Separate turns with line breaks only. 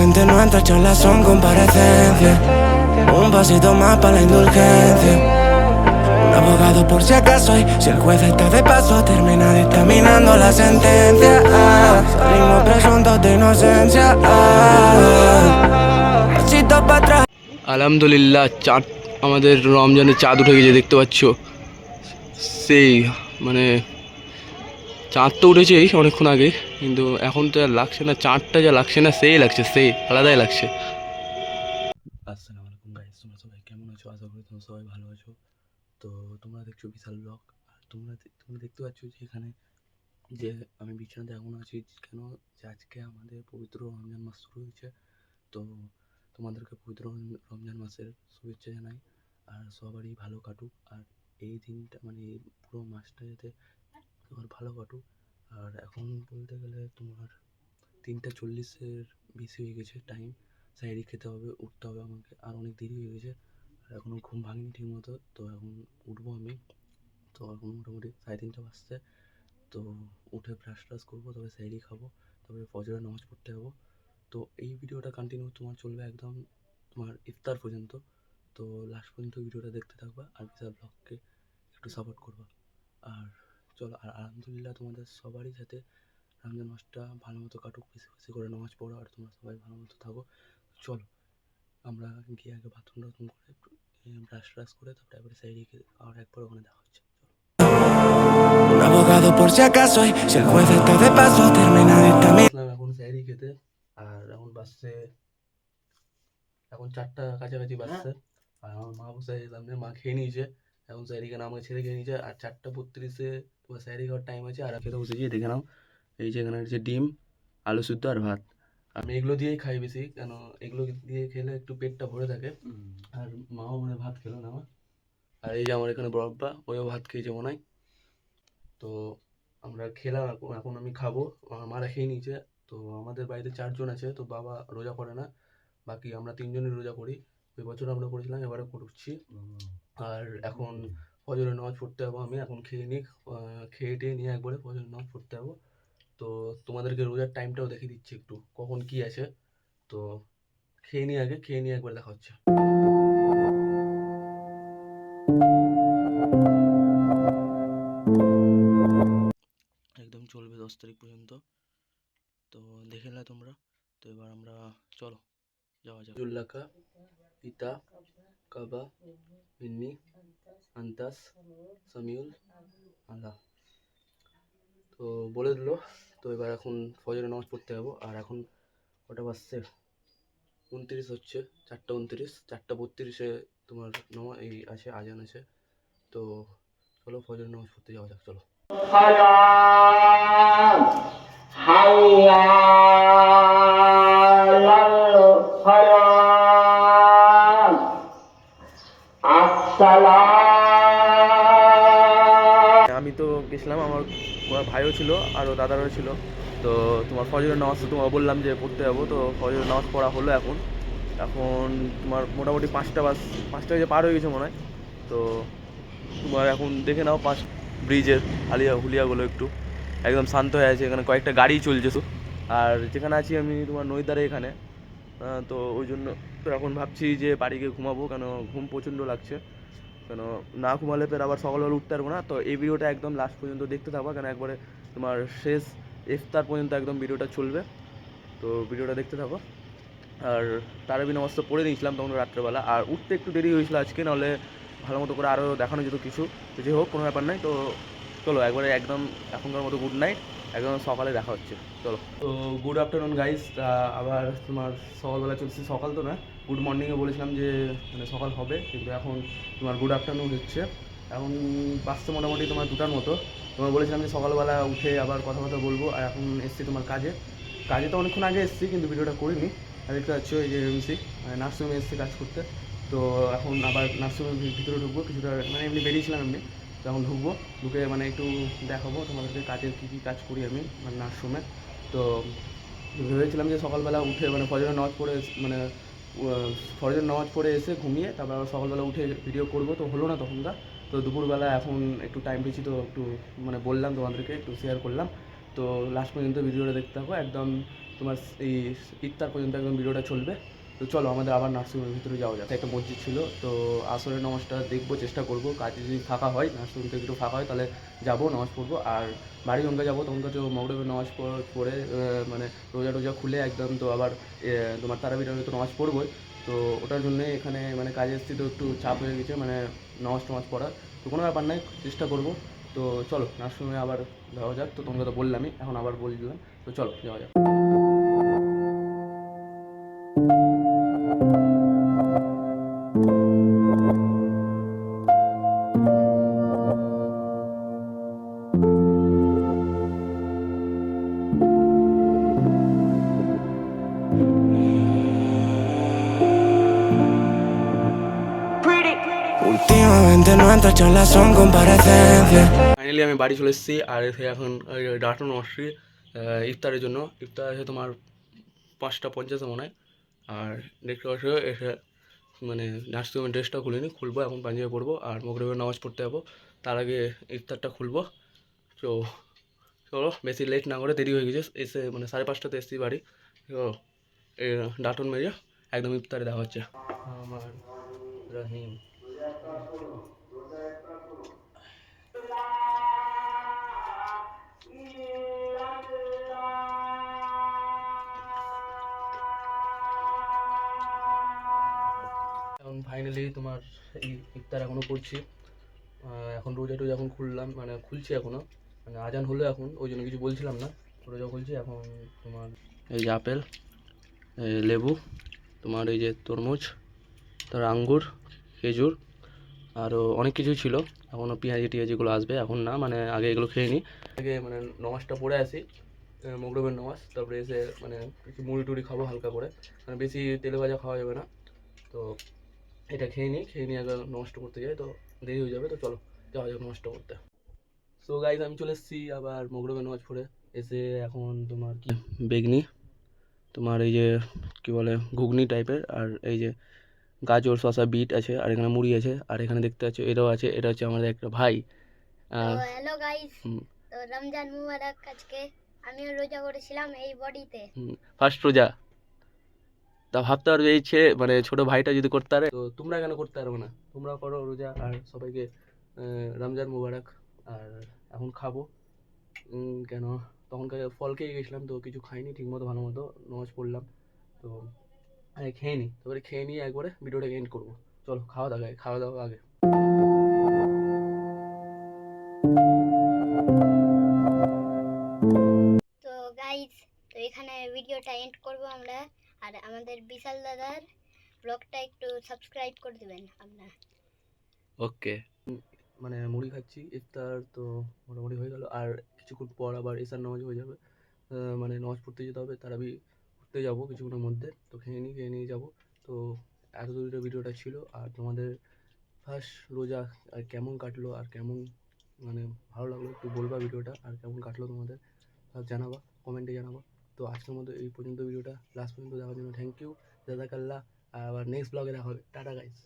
gente no entra, charlas son comparecencias. Un pasito más para la indulgencia. Un abogado por si acaso, y si el juez está de paso, termina dictaminando la sentencia. Salimos presuntos de inocencia. Pasito para atrás.
আলহামদুলিল্লাহ, চাঁদ, আমাদের রমজানের চাঁদ উঠে গেছে, দেখতে পাচ্ছ। সেই মানে চাঁদ তো উঠেছেই অনেকক্ষণ আগে, কিন্তু এখন তো আর লাগছে না, চাঁদটা যা লাগছে না, সেই লাগছে, সেই আলাদাই লাগছে। আসসালামু আলাইকুম গাইস, তোমরা সবাই কেমন আছো? আশা করি তোমরা সবাই ভালো আছো। তো তোমরা দেখছো বিশাল ব্লগ, আর তোমরা দেখতে পাচ্ছ যে এখানে যে আমি বিছানাতে এখন আছি কেন, যে আজকে আমাদের পবিত্র রমজান মাস শুরু হয়েছে। তো তোমাদেরকে পবিত্র রমজান মাসের শুভেচ্ছা জানাই, আর সবারই ভালো কাটুক। আর এই দিনটা মানে এই পুরো মাসটা যাতে তোমার ভালো কাটুক। আর এখন বলতে গেলে তোমার 3:40-এর বেশি হয়ে গেছে টাইম, সাইডি খেতে হবে, উঠতে হবে আমাকে, আর অনেক দেরি হয়ে গেছে, আর এখনও ঘুম ভাঙিনি ঠিক মতো। তো এখন উঠবো আমি, তো এখন মোটামুটি 3:30 বাজছে। তো উঠে ব্রাশ ট্রাশ করবো, তবে সাইডি খাবো, তারপরে ফজরের নামাজ পড়তে যাবো। তো এই ভিডিওটা কন্টিনিউ তোমার চলবে একদম তোমার ইফতার পর্যন্ত। তো লাস্ট পর্যন্ত ভিডিওটা দেখতে থাকবা, আর বিশাল ব্লগকে একটু সাপোর্ট করবা। আর চলো, আর আলহামদুলিল্লাহ তোমাদের সবারই যাতে রমজান মাসটা ভালো মতো কাটুক, বেশি বেশি করে নামাজ পড়ো, আর তোমরা সবাই ভালো মতো থাকো। চলো আমরা গিয়ে আগে বাথরুম টাথরুম করে একটু ব্রাশ ট্রাশ করে তারপরে একবারে সাইডে গিয়ে আর একবার ওখানে দেখা হচ্ছে।
Un abogado por si acaso, y si el juez está de paso, termina dictaminando.
এখন সাইডে খেতে, আর এখন বাসছে, এখন 4টা কাছাকাছি বাজছে। আর আমার মা বসে সামনে, মা খেয়ে নিয়েছে, এখন স্যারিখানে আমাকে ছেড়ে খেয়ে নিয়েছে। আর 4:32-এ তোমার স্যারি খাওয়ার টাইম আছে, আর খেতে বসেছি। দেখে নাও, এই যে এখানে হচ্ছে ডিম, আলু সিদ্ধ আর ভাত। আমি এগুলো দিয়েই খাই বেশি, কেন এগুলো দিয়ে খেলে একটু পেটটা ভরে থাকে। আর মাও মানে ভাত খেলো না আমার। আর এই যে আমার এখানে বড়ব্বা, ওইও ভাত খেয়েছে মনে হয়। তো আমরা খেলাম, এখন আমি খাবো। আমার মারা খেয়ে নিয়েছে। তো আমাদের বাড়িতে 4 জন আছে, তো বাবা রোজা করে না, বাকি আমরা 3জনই রোজা করি। ওই বছর আমরা করেছিলাম, এবারে করছি। আর এখন ফজরের নামাজ পড়তে যাবো আমি, এখন খেয়ে নিই, খেয়ে টেয়ে নিয়ে একবারে ফজরের নামাজ পড়তে যাবো। তো তোমাদেরকে রোজার টাইমটাও দেখিয়ে দিচ্ছি একটু, কখন কি আছে। তো খেয়ে নিয়ে আগে, খেয়ে নিয়ে একবার দেখা হচ্ছে। একদম চলবে 10 তারিখ পর্যন্ত, তো দেখে না তোমরা। তো এবার আমরা চলো যাওয়া যাক। জুল্লাকা, ইতা, কাবা, মিন্নি, আন্তাস, সামিউল, আল্লাহ। তো বলে দিল। তো এবার এখন ফজরের নামাজ পড়তে যাবো। আর এখন কটা বাজছে, 29 হচ্ছে, 4:29, 4:32-এ তোমার এই আছে, আজান আছে। তো চলো ফজরের নামাজ পড়তে যাওয়া যাক, চলো। আমি তো গেছিলাম, আমার ভাইও ছিল, আরও দাদারও ছিল। তো তোমার ফজরের নামাজ তো তোমার বললাম যে পড়তে যাবো। তো ফজরের নামাজ পড়া হলো এখন। এখন তোমার মোটামুটি 5টা বাজে পার হয়ে গেছে মনে হয়। তো তোমার এখন দেখে নাও, ব্রিজের হুলিয়াগুলো একটু একদম শান্ত হয়ে আছে, এখানে কয়েকটা গাড়ি চলছে শুধু। আর যেখানে আছি আমি তোমার নদীর এখানে, তো ওই জন্য তো এখন ভাবছি যে বাড়ি গিয়ে ঘুমাবো, কেন ঘুম প্রচণ্ড লাগছে। কেন না ঘুমালে ফের আবার সকালবেলা উঠতে পারবো না। তো এই ভিডিওটা একদম লাস্ট পর্যন্ত দেখতে থাকবা, কেন একবারে তোমার শেষ ইফতার পর্যন্ত একদম ভিডিওটা চলবে। তো ভিডিওটা দেখতে থাকো। আর তারাবি নামাজ তো পড়ে দিয়েছিলাম তখন রাত্রেবেলা, আর উঠতে একটু দেরি হয়েছিল আজকে, নাহলে ভালো মতো করে আরও দেখানো যেত কিছু। তো যে হোক, কোনো ব্যাপার নাই। তো চলো একবারে একদম এখনকার মতো গুড নাইট, একদম সকালে দেখা হচ্ছে, চলো। তো গুড আফটারনুন গাইস, আবার তোমার সকালবেলা চলছে, সকাল তো না, গুড মর্নিংয়ে বলেছিলাম যে মানে সকাল হবে, কিন্তু এখন তোমার গুড আফটারনুন হচ্ছে। এখন বাসতে মোটামুটি তোমার 2টার মতো। তোমার বলেছিলাম যে সকালবেলা উঠে আবার কথা বলবো। আর এখন এসছি তোমার কাজে তো অনেকক্ষণ আগে এসেছি, কিন্তু ভিডিওটা করিনি। আর দেখতে পাচ্ছ এই যে এমসি নার্সিংহোমে এসেছি কাজ করতে। তো এখন আবার নার্সিংহোমের ভিতরে ঢুকবো, কিছুটা মানে এমনি বেরিয়েছিলাম এমনি। তো এখন ঢুকবো, ঢুকে মানে একটু দেখাবো তোমাদেরকে কাজের কী কাজ করি আমি মানে নার্সিংহোমে। তো ভেবেছিলাম যে সকালবেলা উঠে মানে ফজরের নামাজ পড়ে, মানে ফজরের নামাজ পড়ে এসে ঘুমিয়ে তারপর আবার সকালবেলা উঠে ভিডিও করব, তো হলো না তখনকার। তো দুপুরবেলা এখন একটু টাইম পেয়েছি, তো একটু মানে বললাম তোমাদেরকে, একটু শেয়ার করলাম। তো লাস্ট পর্যন্ত ভিডিওটা দেখতে থাকো, একদম তোমার এই ইফতার পর্যন্ত একদম ভিডিওটা চলবে। তো চলো আমাদের আবার নার্সিংহোমের ভিতরে যাওয়া যাক। একটা মসজিদ ছিল, তো আসরের নামাজটা দেখবো, চেষ্টা করবো, কাজে যদি ফাঁকা হয় নার্সিংহোম থেকে একটু ফাঁকা হয় তাহলে যাবো, নামাজ পড়বো। আর বাড়ি যখন যাবো তখন তো মগরিবের নামাজ পড়ে মানে রোজা টোজা খুলে একদম তো আবার তোমার তারাবির তো নামাজ পড়বোই। তো ওটার জন্যে এখানে মানে কাজে এসেছি, তো একটু চাপ হয়ে গেছে মানে নামাজ টামাজ পড়ার। তো কোনো ব্যাপার নাই, চেষ্টা করবো। তো চলো নার্সিংহোমে আবার যাওয়া যাক। তো তোমাকে তো বললামই, এখন আবার বললাম, তো চলো যাওয়া যাক।
Últimamente nuestras charlas son comparecencias.
Finally আমি বাড়ি চলে এসেছি, আর এসে এখন ডাটন আসছি ইফতারের জন্য। ইফতার আছে তোমার 5:50 মনে হয়। আর দেখতে পাচ্ছ এসে মানে নার্সিংহোমের ড্রেসটা খুলিনি, খুলবো এখন, পাঞ্জাবি পরবো আর মগরিবের নামাজ পড়তে যাবো। তার আগে ইফতারটা খুলবো। তো চলো বেশি লেট না করে, দেরি হয়ে গেছে এসে, মানে 5:30তে এসেছি বাড়ি। তো ডাটন মেরে একদম ইফতারে দেওয়া হচ্ছে। আমার রহিম এখন ফাইনালি তোমার এই ইফতার এখনও করছি। এখন রোজা টোজা এখন খুললাম, মানে খুলছি এখনও, মানে আজান হলো এখন, ওই জন্য কিছু বলছিলাম না। রোজা খুলছি এখন। তোমার এই যে আপেল, এই লেবু, তোমার এই যে তরমুজ, তার আঙ্গুর, খেজুর, আরও অনেক কিছুই ছিল। এখনও পেঁয়াজি টিয়াজিগুলো আসবে, এখন না, মানে আগে এগুলো খেয়ে নিই। আগে মানে নামাজটা পড়ে আসি, মগরিবের নামাজ, তারপরে এসে মানে কিছু মুড়ি টুড়ি খাবো হালকা করে, মানে বেশি তেলে ভাজা খাওয়া যাবে না। তো এটা খেয়ে নিই, খেয়ে নিয়ে আগে নষ্ট করতে যাই, তো দেরি হয়ে যাবে। তো চলো যাওয়া যাক নষ্ট করতে। সো গাইজ আমি চলে এসেছি আবার মগরিবের নামাজ পড়ে এসে। এখন তোমার কি বেগনি, তোমার এই যে কি বলে ঘুগনি টাইপের, আর এই যে গাজর শসা বিট আছে, আর এখানে মুড়ি আছে, আর এখানে দেখতে পাচ্ছ এটাও আছে। এটা হচ্ছে আমাদের একটা ভাই।
হ্যালো গাইস, তো রমজান মুবারক। আজকে আমিও রোজা করেছিলাম এই বডিতে।
ফার্স্ট রোজা, তা ভাবতে পারবে এই ছেলে মানে ছোট ভাইটা যদি করতে পারে, তো তোমরা কেন করতে পারবে না? তোমরা করো রোজা, আর সবাইকে রমজান মুবারক। আর এখন খাবো, কেন তখনকার ফল খেয়ে গেছিলাম, তো কিছু খাইনি ঠিক মতো, ভালো মতো নামাজ পড়লাম। তো খেয়ে নিই, তারপরে খেয়ে নিয়ে একবারে ভিডিওটাকে এন্ড করবো। চলো খাওয়া দাওয়া আগে, খাওয়া দাওয়া আগে।
তো গাইস, তো এখানে ভিডিওটা এন্ড করব আমরা। আর আমাদের বিশাল দাদার ব্লগটা একটু সাবস্ক্রাইব করে দিবেন আপনারা।
ওকে, মানে মুড়ি খাচ্ছি, ইফতার তো মোটামুটি হয়ে গেল। আর কিছুক্ষণ পর আবার এশার নামাজ হয়ে যাবে, মানে নামাজ পড়তে যেতে হবে, তারাবি পড়তে যাবো কিছুক্ষণের মধ্যে। তো খেয়ে নিয়ে যাবো। তো এত দূরের ভিডিওটা ছিল। আর তোমাদের ফার্স্ট রোজা আর কেমন কাটলো, আর কেমন মানে ভালো লাগলো একটু বলবা ভিডিওটা, আর কেমন কাটলো তোমাদের সব জানাবা, কমেন্টে জানাবা। তো আজকের মতো এই পর্যন্ত, ভিডিওটা লাস্ট পর্যন্ত দেখার জন্য থ্যাংক ইউ, জাযাকাল্লাহ। আবার নেক্সট ব্লগে দেখা হবে। Tata guys.